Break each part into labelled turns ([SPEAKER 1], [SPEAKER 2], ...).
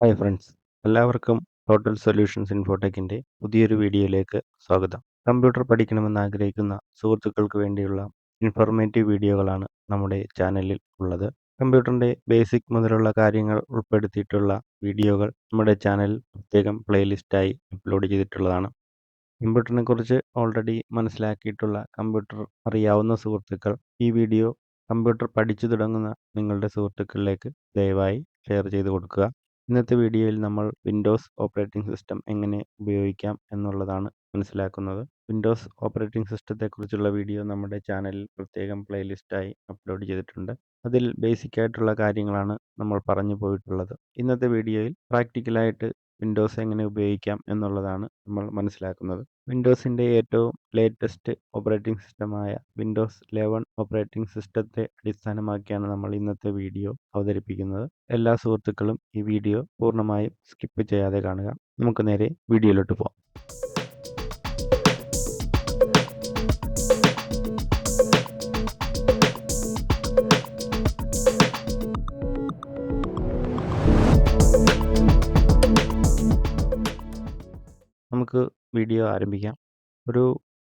[SPEAKER 1] Hi friends, എല്ലാവർക്കും total solutions ഇൻഫോടെക്കിൻ്റെ പുതിയൊരു വീഡിയോയിലേക്ക് സ്വാഗതം. കമ്പ്യൂട്ടർ പഠിക്കണമെന്ന് ആഗ്രഹിക്കുന്ന സുഹൃത്തുക്കൾക്ക് വേണ്ടിയുള്ള ഇൻഫോർമേറ്റീവ് വീഡിയോകളാണ് നമ്മുടെ ചാനലിൽ ഉള്ളത്. കമ്പ്യൂട്ടറിൻ്റെ ബേസിക് മുതലുള്ള കാര്യങ്ങൾ ഉൾപ്പെടുത്തിയിട്ടുള്ള വീഡിയോകൾ നമ്മുടെ ചാനലിൽ പ്രത്യേകം പ്ലേലിസ്റ്റായി അപ്ലോഡ് ചെയ്തിട്ടുള്ളതാണ്. കമ്പ്യൂട്ടറിനെ കുറിച്ച് ഓൾറെഡി മനസ്സിലാക്കിയിട്ടുള്ള കമ്പ്യൂട്ടർ അറിയാവുന്ന സുഹൃത്തുക്കൾ ഈ വീഡിയോ കമ്പ്യൂട്ടർ പഠിച്ചു തുടങ്ങുന്ന നിങ്ങളുടെ സുഹൃത്തുക്കളിലേക്ക് ദയവായി ഷെയർ ചെയ്ത് കൊടുക്കുക. ഇന്നത്തെ വീഡിയോയിൽ നമ്മൾ വിൻഡോസ് ഓപ്പറേറ്റിംഗ് സിസ്റ്റം എങ്ങനെ ഉപയോഗിക്കാം എന്നുള്ളതാണ് മനസ്സിലാക്കുന്നത്. വിൻഡോസ് ഓപ്പറേറ്റിംഗ് സിസ്റ്റത്തെക്കുറിച്ചുള്ള വീഡിയോ നമ്മുടെ ചാനലിൽ പ്രത്യേകം പ്ലേലിസ്റ്റായി അപ്ലോഡ് ചെയ്തിട്ടുണ്ട്. അതിൽ ബേസിക് ആയിട്ടുള്ള കാര്യങ്ങളാണ് നമ്മൾ പറഞ്ഞു പോയിട്ടുള്ളത്. ഇന്നത്തെ വീഡിയോയിൽ പ്രാക്ടിക്കലായിട്ട് വിൻഡോസ് എങ്ങനെ ഉപയോഗിക്കാം എന്നുള്ളതാണ് നമ്മൾ മനസ്സിലാക്കുന്നത്. വിൻഡോസിൻ്റെ ഏറ്റവും ലേറ്റസ്റ്റ് ഓപ്പറേറ്റിംഗ് സിസ്റ്റമായ വിൻഡോസ് 11 ഓപ്പറേറ്റിംഗ് സിസ്റ്റത്തെ അടിസ്ഥാനമാക്കിയാണ് നമ്മൾ ഇന്നത്തെ വീഡിയോ അവതരിപ്പിക്കുന്നത്. എല്ലാ സുഹൃത്തുക്കളും ഈ വീഡിയോ പൂർണ്ണമായും സ്കിപ്പ് ചെയ്യാതെ കാണുക. നമുക്ക് നേരെ വീഡിയോയിലോട്ട് പോകാം. നമുക്ക് വീഡിയോ ആരംഭിക്കാം. ഒരു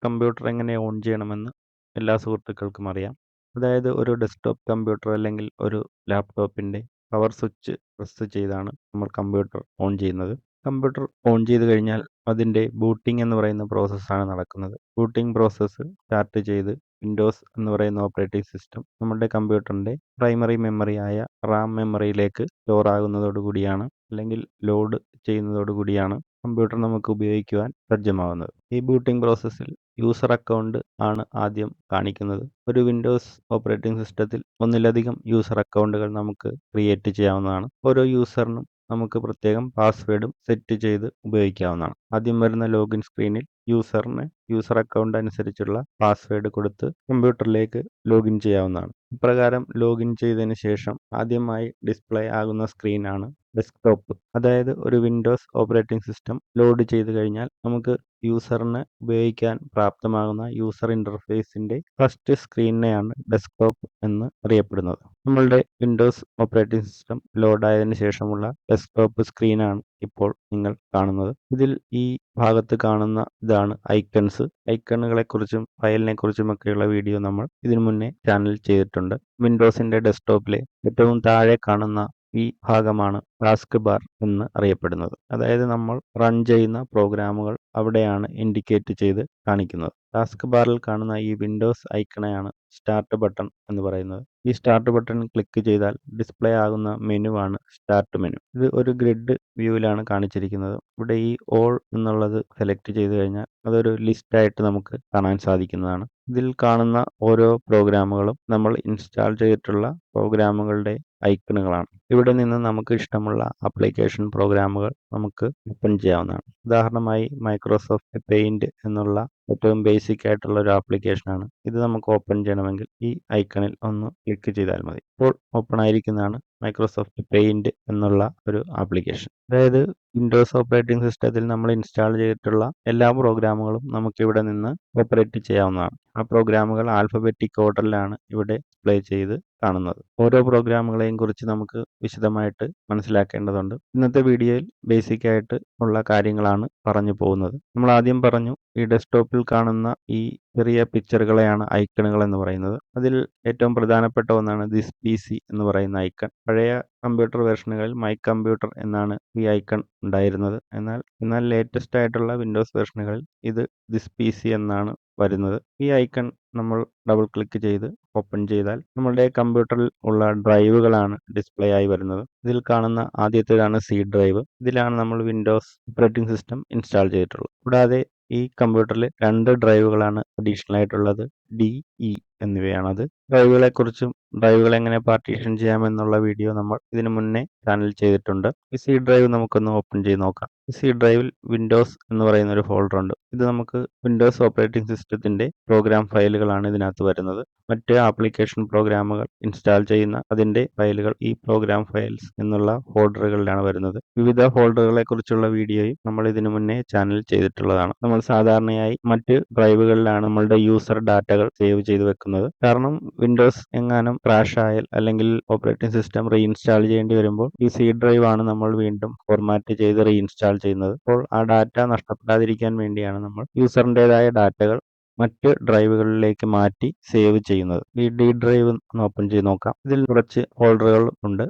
[SPEAKER 1] കമ്പ്യൂട്ടർ എങ്ങനെ ഓൺ ചെയ്യണമെന്ന് എല്ലാ സുഹൃത്തുക്കൾക്കും അറിയാം. അതായത് ഒരു ഡെസ്ക്ടോപ്പ് കമ്പ്യൂട്ടർ അല്ലെങ്കിൽ ഒരു ലാപ്ടോപ്പിൻ്റെ പവർ സ്വിച്ച് പ്രസ് ചെയ്താണ് നമ്മൾ കമ്പ്യൂട്ടർ ഓൺ ചെയ്യുന്നത്. കമ്പ്യൂട്ടർ ഓൺ ചെയ്ത് കഴിഞ്ഞാൽ അതിൻ്റെ ബൂട്ടിംഗ് എന്ന് പറയുന്ന പ്രോസസ്സാണ് നടക്കുന്നത്. ബൂട്ടിംഗ് പ്രോസസ്സ് സ്റ്റാർട്ട് ചെയ്ത് വിൻഡോസ് എന്ന് പറയുന്ന ഓപ്പറേറ്റിംഗ് സിസ്റ്റം നമ്മുടെ കമ്പ്യൂട്ടറിൻ്റെ പ്രൈമറി മെമ്മറിയായ റാം മെമ്മറിയിലേക്ക് സ്റ്റോർ ആകുന്നതോടുകൂടിയാണ് അല്ലെങ്കിൽ ലോഡ് ചെയ്യുന്നതോടുകൂടിയാണ് കമ്പ്യൂട്ടർ നമുക്ക് ഉപയോഗിക്കുവാൻ സജ്ജമാവുന്നത്. ഈ ബൂട്ടിംഗ് പ്രോസസ്സിൽ യൂസർ അക്കൗണ്ട് ആണ് ആദ്യം കാണിക്കുന്നത്. ഒരു വിൻഡോസ് ഓപ്പറേറ്റിംഗ് സിസ്റ്റത്തിൽ ഒന്നിലധികം യൂസർ അക്കൗണ്ടുകൾ നമുക്ക് ക്രിയേറ്റ് ചെയ്യാവുന്നതാണ്. ഓരോ യൂസറിനും നമുക്ക് പ്രത്യേകം പാസ്വേഡും സെറ്റ് ചെയ്ത് ഉപയോഗിക്കാവുന്നതാണ്. ആദ്യം വരുന്ന ലോഗിൻ സ്ക്രീനിൽ യൂസറിന് യൂസർ അക്കൗണ്ട് അനുസരിച്ചുള്ള പാസ്വേഡ് കൊടുത്ത് കമ്പ്യൂട്ടറിലേക്ക് ലോഗിൻ ചെയ്യാവുന്നതാണ്. ഇപ്രകാരം ലോഗിൻ ചെയ്തതിന് ശേഷം ആദ്യമായി ഡിസ്പ്ലേ ആകുന്ന സ്ക്രീനാണ് ഡെസ്ക്ടോപ്പ്. അതായത് ഒരു വിൻഡോസ് ഓപ്പറേറ്റിംഗ് സിസ്റ്റം ലോഡ് ചെയ്ത് കഴിഞ്ഞാൽ നമുക്ക് യൂസറിന് ഉപയോഗിക്കാൻ പ്രാപ്തമാകുന്ന യൂസർ ഇൻ്റർഫേസിൻ്റെ ഫസ്റ്റ് സ്ക്രീനിനെയാണ് ഡെസ്ക്ടോപ്പ് എന്ന് അറിയപ്പെടുന്നത്. നമ്മളുടെ വിൻഡോസ് ഓപ്പറേറ്റിംഗ് സിസ്റ്റം ലോഡായതിനു ശേഷമുള്ള ഡെസ്ക്ടോപ്പ് സ്ക്രീനാണ് ഇപ്പോൾ നിങ്ങൾ കാണുന്നത്. ഇതിൽ ഈ ഭാഗത്ത് കാണുന്ന ഇതാണ് ഐക്കൺസ്. ഐക്കണുകളെക്കുറിച്ചും ഫയലിനെക്കുറിച്ചുമൊക്കെയുള്ള വീഡിയോ നമ്മൾ ഇതിനു മുന്നേ ചാനൽ ചെയ്തിട്ടുണ്ട്. വിൻഡോസിൻ്റെ ഡെസ്ക്ടോപ്പിലെ ഏറ്റവും താഴെ കാണുന്ന ഈ ഭാഗമാണ് ടാസ്ക് ബാർ എന്ന് അറിയപ്പെടുന്നത്. അതായത് നമ്മൾ റൺ ചെയ്യുന്ന പ്രോഗ്രാമുകൾ അവിടെയാണ് ഇൻഡിക്കേറ്റ് ചെയ്ത് കാണിക്കുന്നത്. ടാസ്ക് ബാറിൽ കാണുന്ന ഈ വിൻഡോസ് ഐക്കണെയാണ് സ്റ്റാർട്ട് ബട്ടൺ എന്ന് പറയുന്നത്. ഈ സ്റ്റാർട്ട് ബട്ടൺ ക്ലിക്ക് ചെയ്താൽ ഡിസ്പ്ലേ ആകുന്ന മെനുവാണ് സ്റ്റാർട്ട് മെനു. ഇത് ഒരു ഗ്രിഡ് വ്യൂവിലാണ് കാണിച്ചിരിക്കുന്നത്. ഇവിടെ ഈ ഓൾ എന്നുള്ളത് സെലക്ട് ചെയ്ത് കഴിഞ്ഞാൽ അതൊരു ലിസ്റ്റായിട്ട് നമുക്ക് കാണാൻ സാധിക്കുന്നതാണ്. ഇതിൽ കാണുന്ന ഓരോ പ്രോഗ്രാമുകളും നമ്മൾ ഇൻസ്റ്റാൾ ചെയ്തിട്ടുള്ള പ്രോഗ്രാമുകളുടെ ഐക്കണുകളാണ്. ഇവിടെ നിന്ന് നമുക്ക് ഇഷ്ടമുള്ള ആപ്ലിക്കേഷൻ പ്രോഗ്രാമുകൾ നമുക്ക് ഓപ്പൺ ചെയ്യാവുന്നതാണ്. ഉദാഹരണമായി മൈക്രോസോഫ്റ്റ് പെയിന്റ് എന്നുള്ള ഏറ്റവും ബേസിക് ആയിട്ടുള്ള ഒരു ആപ്ലിക്കേഷനാണ്. ഇത് നമുക്ക് ഓപ്പൺ ചെയ്യണമെങ്കിൽ ഈ ഐക്കണിൽ ഒന്ന് ക്ലിക്ക് ചെയ്താൽ മതി. ഇപ്പോൾ ഓപ്പൺ ആയിരിക്കുന്നതാണ് മൈക്രോസോഫ്റ്റ് പെയിന്റ് എന്നുള്ള ഒരു ആപ്ലിക്കേഷൻ. അതായത് വിൻഡോസ് ഓപ്പറേറ്റിംഗ് സിസ്റ്റത്തിൽ നമ്മൾ ഇൻസ്റ്റാൾ ചെയ്തിട്ടുള്ള എല്ലാ പ്രോഗ്രാമുകളും നമുക്ക് ഇവിടെ നിന്ന് ഓപ്പറേറ്റ് ചെയ്യാവുന്നതാണ്. ആ പ്രോഗ്രാമുകൾ ആൽഫബറ്റിക് ഓർഡറിലാണ് ഇവിടെ ഡിസ്പ്ലേ ചെയ്ത് കാണുന്നത്. ഓരോ പ്രോഗ്രാമുകളെയും കുറിച്ച് നമുക്ക് വിശദമായിട്ട് മനസ്സിലാക്കേണ്ടതുണ്ട്. ഇന്നത്തെ വീഡിയോയിൽ ബേസിക് ആയിട്ട് ഉള്ള കാര്യങ്ങളാണ് പറഞ്ഞു പോകുന്നത്. നമ്മൾ ആദ്യം പറഞ്ഞു ഈ ഡെസ്ക്ടോപ്പിൽ കാണുന്ന ഈ ചെറിയ പിക്ചറുകളെയാണ് ഐക്കണുകൾ എന്ന് പറയുന്നത്. അതിൽ ഏറ്റവും പ്രധാനപ്പെട്ട ഒന്നാണ് ദിസ് PC എന്ന് പറയുന്ന ഐക്കൺ. പഴയ കമ്പ്യൂട്ടർ വെർഷനുകളിൽ മൈ കമ്പ്യൂട്ടർ എന്നാണ് ഈ ഐക്കൺ ഉണ്ടായിരുന്നത്. എന്നാൽ ലേറ്റസ്റ്റ് ആയിട്ടുള്ള വിൻഡോസ് വെർഷനുകളിൽ ഇത് ദിസ് PC എന്നാണ് വരുന്നത്. ഈ ഐക്കൺ നമ്മൾ ഡബിൾ ക്ലിക്ക് ചെയ്ത് ഓപ്പൺ ചെയ്താൽ നമ്മളുടെ കമ്പ്യൂട്ടറിൽ ഉള്ള ഡ്രൈവുകളാണ് ഡിസ്പ്ലേ ആയി വരുന്നത്. ഇതിൽ കാണുന്ന ആദ്യത്തേതാണ് C ഡ്രൈവ്. ഇതിലാണ് നമ്മൾ വിൻഡോസ് ഓപ്പറേറ്റിംഗ് സിസ്റ്റം ഇൻസ്റ്റാൾ ചെയ്തിട്ടുള്ളത്. കൂടാതെ ഈ കമ്പ്യൂട്ടറിൽ 2 ഡ്രൈവുകളാണ് അഡീഷണൽ ആയിട്ടുള്ളത്. D, E എന്നിവയാണത്. ഡ്രൈവുകളെക്കുറിച്ചും ഡ്രൈവുകൾ എങ്ങനെ പാർട്ടീഷൻ ചെയ്യാമെന്നുള്ള വീഡിയോ നമ്മൾ ഇതിനു മുന്നേ ചാനൽ ചെയ്തിട്ടുണ്ട്. ഈ C ഡ്രൈവ് നമുക്കൊന്ന് ഓപ്പൺ ചെയ്ത് നോക്കാം. ഈ C ഡ്രൈവിൽ വിൻഡോസ് എന്ന് പറയുന്ന ഒരു ഫോൾഡർ ഉണ്ട്. ഇത് നമുക്ക് വിൻഡോസ് ഓപ്പറേറ്റിംഗ് സിസ്റ്റത്തിന്റെ പ്രോഗ്രാം ഫയലുകളാണ് ഇതിനകത്ത് വരുന്നത്. മറ്റ് ആപ്ലിക്കേഷൻ പ്രോഗ്രാമുകൾ ഇൻസ്റ്റാൾ ചെയ്യുന്ന അതിൻ്റെ ഫയലുകൾ ഈ പ്രോഗ്രാം ഫയൽസ് എന്നുള്ള ഫോൾഡറുകളിലാണ് വരുന്നത്. വിവിധ ഫോൾഡറുകളെ കുറിച്ചുള്ള വീഡിയോയും നമ്മൾ ഇതിനു മുന്നേ ചാനൽ ചെയ്തിട്ടുള്ളതാണ്. നമ്മൾ സാധാരണയായി മറ്റ് ഡ്രൈവുകളിലാണ് നമ്മളുടെ യൂസർ ഡാറ്റകൾ ഡാറ്റകൾ സേവ് ചെയ്ത് വെക്കുന്നത്. കാരണം വിൻഡോസ് എങ്ങാനും ക്രാഷ് ആയാൽ അല്ലെങ്കിൽ ഓപ്പറേറ്റിംഗ് സിസ്റ്റം റീഇൻസ്റ്റാൾ ചെയ്യേണ്ടി വരുമ്പോൾ ഈ സി ഡ്രൈവ് ആണ് നമ്മൾ വീണ്ടും ഫോർമാറ്റ് ചെയ്ത് റീഇൻസ്റ്റാൾ ചെയ്യുന്നത്. അപ്പോൾ ആ ഡാറ്റ നഷ്ടപ്പെടാതിരിക്കാൻ വേണ്ടിയാണ് നമ്മൾ യൂസറിൻ്റെതായ ഡാറ്റകൾ മറ്റ് ഡ്രൈവുകളിലേക്ക് മാറ്റി സേവ് ചെയ്യുന്നത്. ഈ ഡി ഡ്രൈവ് ഒന്ന് ഓപ്പൺ ചെയ്ത് നോക്കാം. ഇതിൽ കുറച്ച് ഫോൾഡറുകൾ ഉണ്ട്.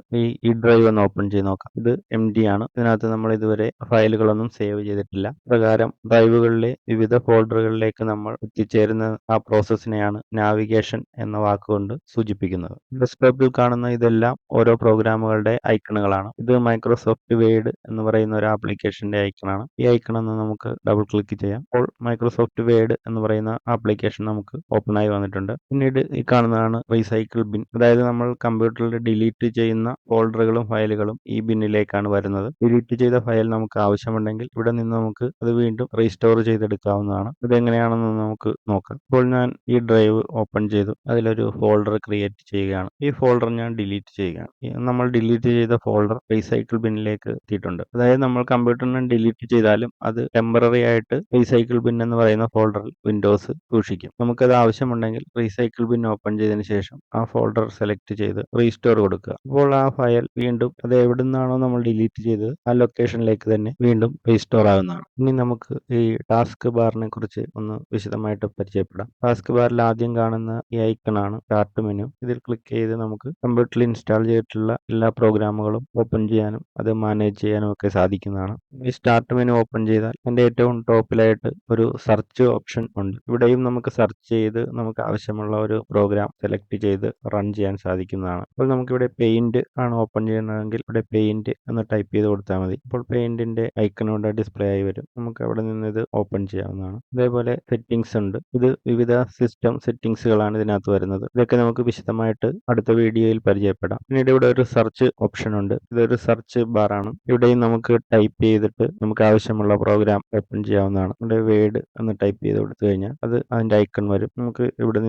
[SPEAKER 1] ഈ ഡ്രൈവ് ഒന്ന് ഓപ്പൺ ചെയ്ത് നോക്കാം. ഇത് MD ആണ്. ഇതിനകത്ത് നമ്മൾ ഇതുവരെ ഫയലുകളൊന്നും സേവ് ചെയ്തിട്ടില്ല. പ്രകാരം ഡ്രൈവുകളിലെ വിവിധ ഫോൾഡറുകളിലേക്ക് നമ്മൾ എത്തിച്ചേരുന്ന ആ പ്രോസസ്സിനെയാണ് നാവിഗേഷൻ എന്ന വാക്കുകൊണ്ട് സൂചിപ്പിക്കുന്നത്. ഡെസ്ക്ടോപ്പിൽ കാണുന്ന ഇതെല്ലാം ഓരോ പ്രോഗ്രാമുകളുടെ ഐക്കണുകളാണ്. ഇത് മൈക്രോസോഫ്റ്റ് വേഡ് എന്ന് പറയുന്ന ഒരു ആപ്ലിക്കേഷന്റെ ഐക്കണാണ്. ഈ ഐക്കൺ ഒന്ന് നമുക്ക് ഡബിൾ ക്ലിക്ക് ചെയ്യാം. അപ്പോൾ മൈക്രോസോഫ്റ്റ് വേഡ് എന്ന് പറയുന്ന ആപ്ലിക്കേഷൻ നമുക്ക് ഓപ്പൺ ആയി വന്നിട്ടുണ്ട്. പിന്നീട് ഈ കാണുന്നതാണ് റീസൈക്കിൾ ബിൻ. അതായത് നമ്മൾ കമ്പ്യൂട്ടറിൽ ഡിലീറ്റ് ചെയ്യുന്ന ഫോൾഡറുകളും ഫയലുകളും ഈ ബിന്നിലേക്കാണ് വരുന്നത്. ഡിലീറ്റ് ചെയ്ത ഫയൽ നമുക്ക് ആവശ്യമുണ്ടെങ്കിൽ ഇവിടെ നിന്ന് നമുക്ക് അത് വീണ്ടും റീസ്റ്റോർ ചെയ്തെടുക്കാവുന്നതാണ്. ഇതെങ്ങനെയാണെന്ന് നമുക്ക് നോക്കാം. ഇപ്പോൾ ഞാൻ ഈ ഡ്രൈവ് ഓപ്പൺ ചെയ്തു. അതിലൊരു ഫോൾഡർ ക്രിയേറ്റ് ചെയ്യുകയാണ്. ഈ ഫോൾഡർ ഞാൻ ഡിലീറ്റ് ചെയ്യുകയാണ്. നമ്മൾ ഡിലീറ്റ് ചെയ്ത ഫോൾഡർ റീസൈക്കിൾ ബിന്നിലേക്ക് എത്തിയിട്ടുണ്ട്. അതായത് നമ്മൾ കമ്പ്യൂട്ടറിനെ ഡിലീറ്റ് ചെയ്താലും അത് ടെമ്പററി ആയിട്ട് റീസൈക്കിൾ ബിൻ എന്ന് പറയുന്ന ഫോൾഡറിൽ വിൻഡോസ് സൂക്ഷിക്കും. നമുക്കത് ആവശ്യമുണ്ടെങ്കിൽ റീസൈക്കിൾ ബിൻ ഓപ്പൺ ചെയ്തതിന് ശേഷം ആ ഫോൾഡർ സെലക്ട് ചെയ്ത് റീസ്റ്റോർ കൊടുക്കുക. അപ്പോൾ ആ ഫയൽ വീണ്ടും അത് എവിടെ നിന്നാണോ നമ്മൾ ഡിലീറ്റ് ചെയ്തത് ആ ലൊക്കേഷനിലേക്ക് തന്നെ വീണ്ടും റീസ്റ്റോർ ആകുന്നതാണ്. ഇനി നമുക്ക് ഈ ടാസ്ക് ബാറിനെ കുറിച്ച് ഒന്ന് വിശദമായിട്ട് പരിചയപ്പെടാം. ടാസ്ക് ബാറിൽ ആദ്യം കാണുന്ന ഈ ഐക്കണാണ് സ്റ്റാർട്ട് മെനു. ഇതിൽ ക്ലിക്ക് ചെയ്ത് നമുക്ക് കമ്പ്യൂട്ടറിൽ ഇൻസ്റ്റാൾ ചെയ്തിട്ടുള്ള എല്ലാ പ്രോഗ്രാമുകളും ഓപ്പൺ ചെയ്യാനും അത് മാനേജ് ചെയ്യാനും ഒക്കെ സാധിക്കുന്നതാണ്. ഈ സ്റ്റാർട്ട് മെനു ഓപ്പൺ ചെയ്താൽ അതിന്റെ ഏറ്റവും ടോപ്പിലായിട്ട് ഒരു സെർച്ച് ഓപ്ഷൻ ഉണ്ട്. ഇവിടെയും നമുക്ക് സെർച്ച് ചെയ്ത് നമുക്ക് ആവശ്യമുള്ള ഒരു പ്രോഗ്രാം സെലക്ട് ചെയ്ത് റൺ ചെയ്യാൻ സാധിക്കുന്നതാണ്. അപ്പോൾ നമുക്കിവിടെ പെയിന്റ് ആണ് ഓപ്പൺ ചെയ്യുന്നതെങ്കിൽ ഇവിടെ പെയിന്റ് എന്ന് ടൈപ്പ് ചെയ്ത് കൊടുത്താൽ മതി. അപ്പോൾ പെയിന്റിന്റെ ഐക്കൺ ഇവിടെ ഡിസ്പ്ലേ ആയി വരും. നമുക്ക് അവിടെ നിന്ന് ഇത് ഓപ്പൺ ചെയ്യാവുന്നതാണ്. അതേപോലെ സെറ്റിംഗ്സ് ഉണ്ട്. ഇത് വിവിധ സിസ്റ്റം സെറ്റിംഗ്സുകളാണ് ഇതിനകത്ത് വരുന്നത്. ഇതൊക്കെ നമുക്ക് വിശദമായിട്ട് അടുത്ത വീഡിയോയിൽ പരിചയപ്പെടാം. പിന്നീട് ഇവിടെ ഒരു സെർച്ച് ഓപ്ഷൻ ഉണ്ട്. ഇതൊരു സെർച്ച് ബാർ ആണ്. ഇവിടെയും നമുക്ക് ടൈപ്പ് ചെയ്തിട്ട് നമുക്ക് ആവശ്യമുള്ള പ്രോഗ്രാം ഓപ്പൺ ചെയ്യാവുന്നതാണ്. ഇവിടെ വേഡ് എന്ന് ടൈപ്പ് ചെയ്ത് കൊടുത്തു കഴിഞ്ഞാൽ അത് അതിന്റെ ഐക്കൺ വരും. നമുക്ക് ഇവിടെ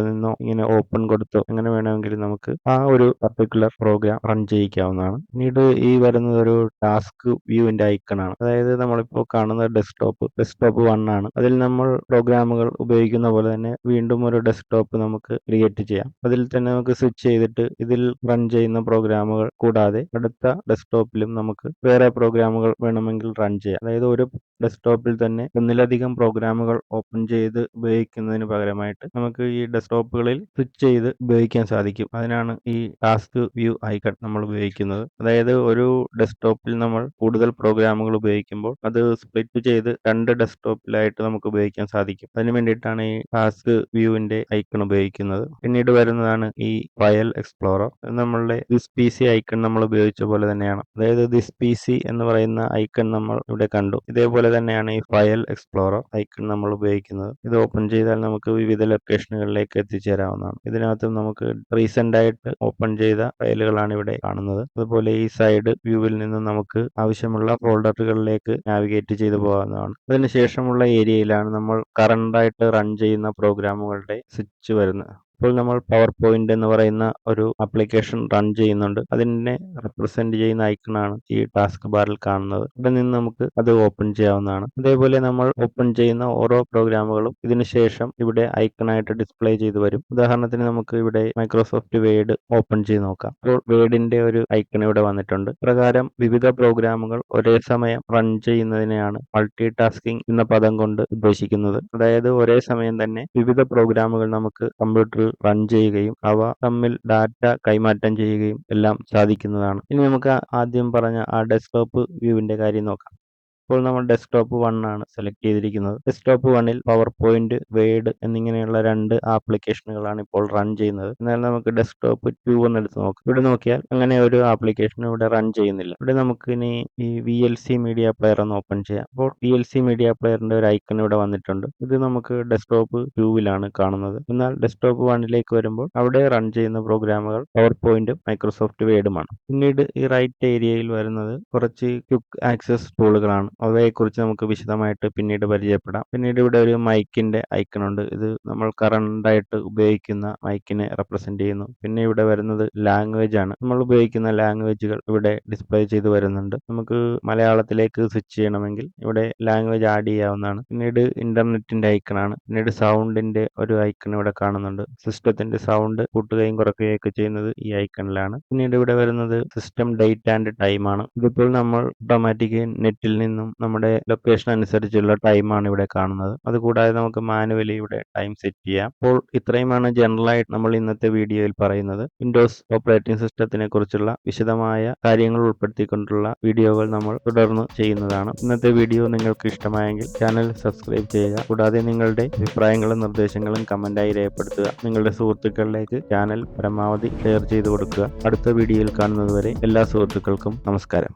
[SPEAKER 1] നിന്നോ ഇങ്ങനെ ഓപ്പൺ കൊടുത്തോ എങ്ങനെ വേണമെങ്കിലും നമുക്ക് ആ ഒരു പർട്ടിക്കുലർ പ്രോഗ്രാം റൺ ചെയ്യിക്കാവുന്നതാണ്. പിന്നീട് ഈ വരുന്നത് ഒരു ടാസ്ക് വ്യൂവിന്റെ ഐക്കൺ ആണ്. അതായത് നമ്മളിപ്പോൾ കാണുന്ന ഡെസ്ക്ടോപ്പ് 1 ആണ്. അതിൽ നമ്മൾ പ്രോഗ്രാമുകൾ ഉപയോഗിക്കുന്ന പോലെ തന്നെ വീണ്ടും ഒരു ഡെസ്ക്ടോപ്പ് നമുക്ക് ക്രിയേറ്റ് ചെയ്യാം. അതിൽ തന്നെ നമുക്ക് സ്വിച്ച് ചെയ്തിട്ട് ഇതിൽ റൺ ചെയ്യുന്ന പ്രോഗ്രാമുകൾ കൂടാതെ അടുത്ത ഡെസ്ക്ടോപ്പിലും നമുക്ക് വേറെ പ്രോഗ്രാമുകൾ വേണമെങ്കിൽ റൺ ചെയ്യാം. അതായത് ഒരു ഡെസ്ക്ടോപ്പിൽ തന്നെ ഒന്നിലധികം പ്രോഗ്രാമുകൾ ഓപ്പൺ ചെയ്ത് ഉപയോഗിക്കുന്നതിന് പകരമായിട്ട് നമുക്ക് ഈ ഡെസ്ക്ടോപ്പുകളിൽ സ്വിച്ച് ചെയ്ത് ഉപയോഗിക്കാൻ സാധിക്കും. അതിനാണ് ഈ ടാസ്ക് വ്യൂ ഐക്കൺ നമ്മൾ ഉപയോഗിക്കുന്നത്. അതായത് ഒരു ഡെസ്ക്ടോപ്പിൽ നമ്മൾ കൂടുതൽ പ്രോഗ്രാമുകൾ ഉപയോഗിക്കുമ്പോൾ അത് സ്പ്ലിറ്റ് ചെയ്ത് 2 ഡെസ്ക്ടോപ്പിലായിട്ട് നമുക്ക് ഉപയോഗിക്കാൻ സാധിക്കും. അതിന് വേണ്ടിയിട്ടാണ് ഈ ടാസ്ക് വ്യൂവിന്റെ ഐക്കൺ ഉപയോഗിക്കുന്നത്. പിന്നീട് വരുന്നതാണ് ഈ ഫയൽ എക്സ്പ്ലോറർ. നമ്മളുടെ ദിസ് PC ഐക്കൺ നമ്മൾ ഉപയോഗിച്ച പോലെ തന്നെയാണ്. അതായത് ദിസ് PC എന്ന് പറയുന്ന ഐക്കൺ നമ്മൾ ഇവിടെ കണ്ടു. ഇതേപോലെ തന്നെയാണ് ഈ ഫയൽ എക്സ്പ്ലോറർ ഐക്കൺ നമ്മൾ ഉപയോഗിക്കുന്നത്. ഇത് ഓപ്പൺ ചെയ്താൽ നമുക്ക് വിവിധ ലൊക്കേഷനുകളിലേക്ക് എത്തിച്ചേരാവുന്നതാണ്. ഇതിനകത്ത് നമുക്ക് റീസെന്റ് ആയിട്ട് ഓപ്പൺ ചെയ്ത ഫയലുകളാണ് ഇവിടെ കാണുന്നത്. അതുപോലെ ഈ സൈഡ് വ്യൂവിൽ നിന്ന് നമുക്ക് ആവശ്യമുള്ള ഫോൾഡറുകളിലേക്ക് നാവിഗേറ്റ് ചെയ്തു പോകാവുന്നതാണ്. അതിനുശേഷമുള്ള ഏരിയയിലാണ് നമ്മൾ കറന്റ് ആയിട്ട് റൺ ചെയ്യുന്ന പ്രോഗ്രാമുകളുടെ സ്വിച്ച് വരുന്നത്. ഇപ്പോൾ നമ്മൾ പവർ പോയിന്റ് എന്ന് പറയുന്ന ഒരു ആപ്ലിക്കേഷൻ റൺ ചെയ്യുന്നുണ്ട്. അതിനെ റെപ്രസെന്റ് ചെയ്യുന്ന ഐക്കണാണ് ഈ ടാസ്ക് ബാറിൽ കാണുന്നത്. ഇവിടെ നിന്ന് നമുക്ക് അത് ഓപ്പൺ ചെയ്യാവുന്നതാണ്. അതേപോലെ നമ്മൾ ഓപ്പൺ ചെയ്യുന്ന ഓരോ പ്രോഗ്രാമുകളും ഇതിനുശേഷം ഇവിടെ ഐക്കണായിട്ട് ഡിസ്പ്ലേ ചെയ്ത് വരും. ഉദാഹരണത്തിന് നമുക്ക് ഇവിടെ മൈക്രോസോഫ്റ്റ് വേഡ് ഓപ്പൺ ചെയ്ത് നോക്കാം. അപ്പോൾ വേഡിന്റെ ഒരു ഐക്കൺ ഇവിടെ വന്നിട്ടുണ്ട്. പ്രകാരം വിവിധ പ്രോഗ്രാമുകൾ ഒരേ സമയം റൺ ചെയ്യുന്നതിനെയാണ് മൾട്ടി ടാസ്കിംഗ് എന്ന പദം കൊണ്ട് ഉദ്ദേശിക്കുന്നത്. അതായത് ഒരേ സമയം തന്നെ വിവിധ പ്രോഗ്രാമുകൾ നമുക്ക് കമ്പ്യൂട്ടറിൽ റൺ ചെയ്യുകയും അവ തമ്മിൽ ഡാറ്റ കൈമാറ്റം ചെയ്യുകയും എല്ലാം സാധിക്കുന്നതാണ്. ഇനി നമുക്ക് ആദ്യം പറഞ്ഞ ആ ഡെസ്ക്ടോപ്പ് വ്യൂവിന്റെ കാര്യം നോക്കാം. ഇപ്പോൾ നമ്മൾ ഡെസ്ക്ടോപ്പ് 1 ആണ് സെലക്ട് ചെയ്തിരിക്കുന്നത്. ഡെസ്ക്ടോപ്പ് 1ൽ പവർ പോയിന്റ് വേഡ് എന്നിങ്ങനെയുള്ള 2 ആപ്ലിക്കേഷനുകളാണ് ഇപ്പോൾ റൺ ചെയ്യുന്നത്. എന്നാൽ നമുക്ക് ഡെസ്ക്ടോപ്പ് 2 എന്ന് എടുത്ത് നോക്കാം. ഇവിടെ നോക്കിയാൽ അങ്ങനെ ഒരു ആപ്ലിക്കേഷനും ഇവിടെ റൺ ചെയ്യുന്നില്ല. ഇവിടെ നമുക്ക് ഇനി ഈ VLC മീഡിയ പ്ലെയർ ഒന്ന് ഓപ്പൺ ചെയ്യാം. അപ്പോൾ VLC മീഡിയ പ്ലെയറിന്റെ ഒരു ഐക്കൺ ഇവിടെ വന്നിട്ടുണ്ട്. ഇത് നമുക്ക് ഡെസ്ക്ടോപ്പ് 2ലാണ് കാണുന്നത്. എന്നാൽ ഡെസ്ക്ടോപ്പ് 1ലേക്ക് വരുമ്പോൾ അവിടെ റൺ ചെയ്യുന്ന പ്രോഗ്രാമുകൾ പവർ പോയിന്റും മൈക്രോസോഫ്റ്റ് വേഡുമാണ്. പിന്നീട് ഈ റൈറ്റ് ഏരിയയിൽ വരുന്നത് കുറച്ച് ക്വിക്ക് ആക്സസ് ടൂളുകളാണ്. അവയെക്കുറിച്ച് നമുക്ക് വിശദമായിട്ട് പിന്നീട് പരിചയപ്പെടാം. പിന്നീട് ഇവിടെ ഒരു മൈക്കിൻ്റെ ഐക്കൺ ഉണ്ട്. ഇത് നമ്മൾ കറണ്ടായിട്ട് ഉപയോഗിക്കുന്ന മൈക്കിനെ റെപ്രസെൻ്റ് ചെയ്യുന്നു. പിന്നെ ഇവിടെ വരുന്നത് ലാംഗ്വേജ് ആണ്. നമ്മൾ ഉപയോഗിക്കുന്ന ലാംഗ്വേജുകൾ ഇവിടെ ഡിസ്പ്ലേ ചെയ്ത് വരുന്നുണ്ട്. നമുക്ക് മലയാളത്തിലേക്ക് സ്വിച്ച് ചെയ്യണമെങ്കിൽ ഇവിടെ ലാംഗ്വേജ് ആഡ് ചെയ്യാവുന്നതാണ്. പിന്നീട് ഇൻ്റർനെറ്റിൻ്റെ ഐക്കണാണ്. പിന്നീട് സൗണ്ടിൻ്റെ ഒരു ഐക്കൺ ഇവിടെ കാണുന്നുണ്ട്. സിസ്റ്റത്തിൻ്റെ സൗണ്ട് കൂട്ടുകയും കുറയ്ക്കുകയും ഒക്കെ ചെയ്യുന്നത് ഈ ഐക്കണിലാണ്. പിന്നീട് ഇവിടെ വരുന്നത് സിസ്റ്റം ഡേറ്റ് ആൻഡ് ടൈം ആണ്. ഇതിപ്പോൾ നമ്മൾ ഓട്ടോമാറ്റിക് നെറ്റിൽ നിന്നും നമ്മുടെ ലൊക്കേഷൻ അനുസരിച്ചുള്ള ടൈമാണ് ഇവിടെ കാണുന്നത്. അതുകൂടാതെ നമുക്ക് മാനുവലി ഇവിടെ ടൈം സെറ്റ് ചെയ്യാം. അപ്പോൾ ഇത്രയുമാണ് ജനറലായിട്ട് നമ്മൾ ഇന്നത്തെ വീഡിയോയിൽ പറയുന്നത്. വിൻഡോസ് ഓപ്പറേറ്റിംഗ് സിസ്റ്റത്തിനെ കുറിച്ചുള്ള വിശദമായ കാര്യങ്ങൾ ഉൾപ്പെടുത്തിക്കൊണ്ടുള്ള വീഡിയോകൾ നമ്മൾ തുടർന്ന് ചെയ്യുന്നതാണ്. ഇന്നത്തെ വീഡിയോ നിങ്ങൾക്ക് ഇഷ്ടമായെങ്കിൽ ചാനൽ സബ്സ്ക്രൈബ് ചെയ്യുക. കൂടാതെ നിങ്ങളുടെ അഭിപ്രായങ്ങളും നിർദ്ദേശങ്ങളും കമന്റായി രേഖപ്പെടുത്തുക. നിങ്ങളുടെ സുഹൃത്തുക്കളിലേക്ക് ചാനൽ പരമാവധി ഷെയർ ചെയ്ത് കൊടുക്കുക. അടുത്ത വീഡിയോയിൽ കാണുന്നതുവരെ എല്ലാ സുഹൃത്തുക്കൾക്കും നമസ്കാരം.